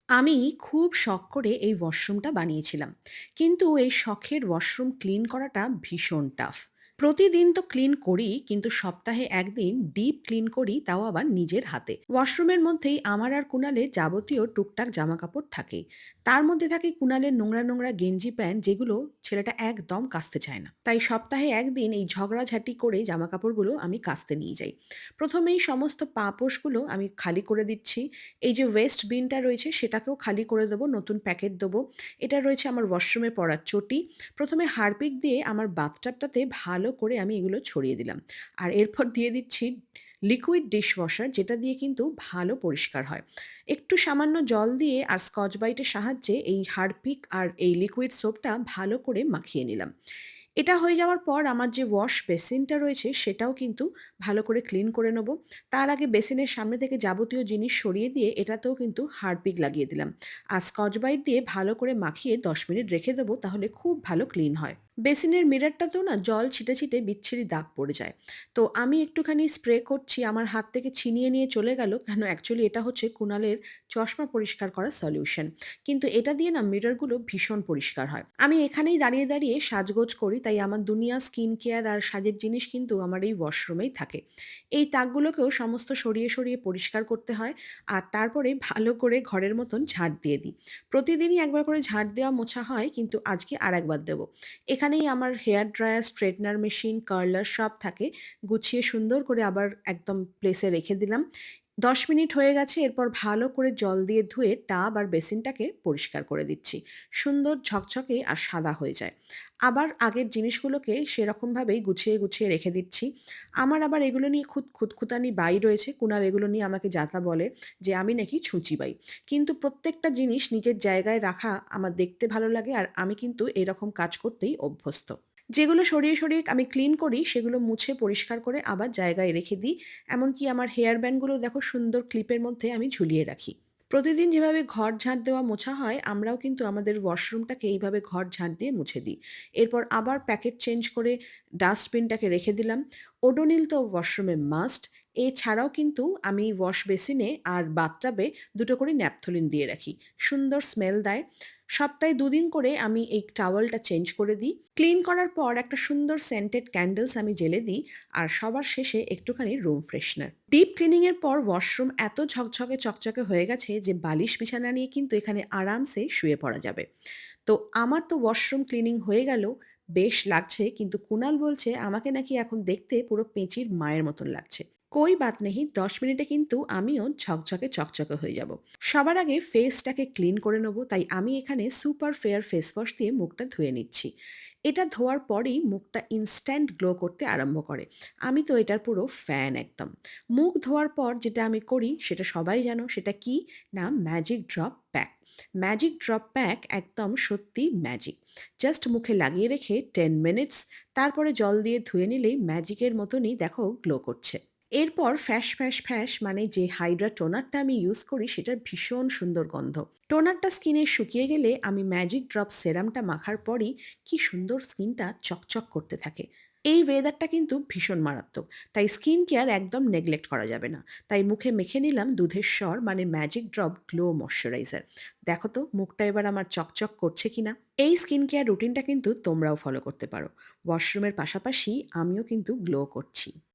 আমি খুব শখ করে এই ওয়াশরুমটা বানিয়েছিলাম। কিন্তু এই শখের ওয়াশরুম ক্লিন করাটা ভীষণ টাফ। প্রতিদিন তো ক্লিন করি, কিন্তু সপ্তাহে ১ দিন ডিপ ক্লিন করি, তাও আবার নিজের হাতে। ওয়াশরুমের মধ্যেই আমার আর কুণালের যাবতীয় টুকটাক জামাকাপড় থাকে। তার মধ্যে থাকে কুণালের নোংরা, নোংরা গেঞ্জি প্যান্ট, যেগুলো ছেলেটা একদম কাচতে চায় না। তাই সপ্তাহে ১ দিন এই ঝগড়াঝাটি করে জামাকাপড়গুলো আমি কাচতে নিয়ে যাই। প্রথমেই সমস্ত পাপোশগুলো আমি খালি করে দিচ্ছি। এই যে ওয়েস্ট বিনটা রয়েছে সেটাকেও খালি করে দেবো, নতুন প্যাকেট দেবো। এটা রয়েছে আমার ওয়াশরুমে পড়ার চটি। প্রথমে হারপিক দিয়ে আমার বাথটাবটাতে ভালো করে আমি এগুলো ছড়িয়ে দিলাম। আর এরপর দিয়ে দিচ্ছি লিকুইড ডিশওয়াশার, যেটা দিয়ে কিন্তু ভালো পরিষ্কার হয়। একটু সামান্য জল দিয়ে আর স্কচ ব্রাইটের সাহায্যে এই হারপিক আর এই লিকুইড সোপটা ভালো করে মাখিয়ে নিলাম। এটা হয়ে যাওয়ার পর আমার যে ওয়াশ বেসিনটা রয়েছে সেটাও কিন্তু ভালো করে ক্লিন করে নেব। তার আগে বেসিনের সামনে থেকে যাবতীয় জিনিস সরিয়ে দিয়ে এটাতেও কিন্তু হারপিক লাগিয়ে দিলাম। আর স্কচ ব্রাইট দিয়ে ভালো করে মাখিয়ে ১০ মিনিট রেখে দেবো, তাহলে খুব ভালো ক্লিন হয়। বেসিনের মিররটাতেও না জল ছিটে, ছিটে বিচ্ছিরি দাগ পড়ে যায়। তো আমি একটুখানি স্প্রে করছি, আমার হাত থেকে ছিনিয়ে নিয়ে চলে গেল। কেন, অ্যাকচুয়ালি এটা হচ্ছে কুণালের চশমা পরিষ্কার করার সলিউশন। কিন্তু এটা দিয়ে না মিররগুলো ভীষণ পরিষ্কার হয়। আমি এখানেই দাঁড়িয়ে, দাঁড়িয়ে সাজগোজ করি, তাই আমার দুনিয়া স্কিন কেয়ার আর সাজের জিনিস কিন্তু আমার এই ওয়াশরুমেই থাকে। এই তাকগুলোকেও সমস্ত সরিয়ে, সরিয়ে পরিষ্কার করতে হয়। আর তারপরে ভালো করে ঘরের মতন ঝাঁট দিয়ে দিই। প্রতিদিনই একবার করে ঝাঁট দেওয়া মোছা হয়, কিন্তু আজকে আরেকবার দেব। এখানেই আমার hair dryer, straightener machine, curler সব থাকে। গুছিয়ে সুন্দর করে আবার একদম প্লেসে রেখে দিলাম। ১০ মিনিট হয়ে গেছে, এরপর ভালো করে জল দিয়ে ধুয়ে টাব আর বেসিনটাকে পরিষ্কার করে দিচ্ছি। সুন্দর ঝকঝকে আর সাদা হয়ে যায়। আবার আগের জিনিসগুলোকে সেরকমভাবেই গুছিয়ে, গুছিয়ে রেখে দিচ্ছি। আমার আবার এগুলো নিয়ে খুঁতখুঁতানি বাই রয়েছে। কুনাল এগুলো নিয়ে আমাকে যা তা বলে যে আমি নাকি ছুঁচি বাই। কিন্তু প্রত্যেকটা জিনিস নিজের জায়গায় রাখা আমার দেখতে ভালো লাগে, আর আমি কিন্তু এরকম কাজ করতেই অভ্যস্ত। যেগুলো সরিয়ে, সরিয়ে আমি ক্লিন করি সেগুলো মুছে পরিষ্কার করে আবার জায়গায় রেখে দিই। এমনকি আমার হেয়ার ব্যান্ডগুলো দেখো সুন্দর ক্লিপের মধ্যে আমি ঝুলিয়ে রাখি। প্রতিদিন যেভাবে ঘর ঝাঁট দেওয়া মোছা হয়, আমরাও কিন্তু আমাদের ওয়াশরুমটাকে এইভাবে ঘর ঝাঁট দিয়ে মুছে দিই। এরপর আবার প্যাকেট চেঞ্জ করে ডাস্টবিনটাকে রেখে দিলাম। ওডোনিল তো ওয়াশরুমে মাস্ট। এছাড়াও কিন্তু আমি ওয়াশ বেসিনে আর বাথটাবে দুটো করে ন্যাপথলিন দিয়ে রাখি। সুন্দর স্মেল দেয়। সপ্তাহে ২ দিন করে আমি এই টাওয়েলটা চেঞ্জ করে দিই। ক্লিন করার পর একটা সুন্দর সেন্টেড ক্যান্ডেলস আমি জ্বেলে দিই। আর সবার শেষে একটুখানি রুম ফ্রেশনার। ডিপ ক্লিনিং এর পর ওয়াশরুম এত ঝকঝকে চকচকে হয়ে গেছে যে বালিশ বিছানা নিয়ে কিন্তু এখানে আরামসে শুয়ে পড়া যাবে। তো আমার তো ওয়াশরুম ক্লিনিং হয়ে গেল। বেশ লাগছে, কিন্তু কুনাল বলছে আমাকে নাকি এখন দেখতে পুরো পেঁচির মায়ের মতন লাগছে। কই বাত নেই, ১০ মিনিটে কিন্তু আমিও ঝকঝকে চকচকে হয়ে যাব। সবার আগে ফেসটাকে ক্লিন করে নেব, তাই আমি এখানে সুপার ফেয়ার ফেস ওয়াশ দিয়ে মুখটা ধুয়ে নিচ্ছি। এটা ধোয়ার পরেই মুখটা ইনস্ট্যান্ট গ্লো করতে আরম্ভ করে। আমি তো এটার পুরো ফ্যান একদম। মুখ ধোয়ার পর যেটা আমি করি সেটা সবাই জানো, সেটা কি? না, magic drop pack. Magic drop pack একদম সত্যি ম্যাজিক। জাস্ট মুখে লাগিয়ে রেখে 10 মিনিটস, তারপরে জল দিয়ে ধুয়ে নিলেই ম্যাজিকের মতনই দেখো গ্লো করছে। এরপর ফ্যাশ ফ্যাশ ফ্যাশ মানে যে হাইড্রা টোনারটা আমি ইউজ করি সেটার ভীষণ সুন্দর গন্ধ। টোনারটা স্কিনে শুকিয়ে গেলে আমি ম্যাজিক ড্রপ সেরামটা মাখার পরই কি সুন্দর স্কিনটা চকচক করতে থাকে। এই ওয়েদারটা কিন্তু ভীষণ মারাত্মক, তাই স্কিন কেয়ার একদম নেগলেক্ট করা যাবে না। তাই মুখে মেখে নিলাম দুধের স্বর মানে ম্যাজিক ড্রপ গ্লো ময়শ্চারাইজার। দেখো তো মুখটা এবার আমার চকচক করছে কিনা। এই স্কিন কেয়ার রুটিনটা কিন্তু তোমরাও ফলো করতে পারো। ওয়াশরুমের পাশাপাশি আমিও কিন্তু গ্লো করছি।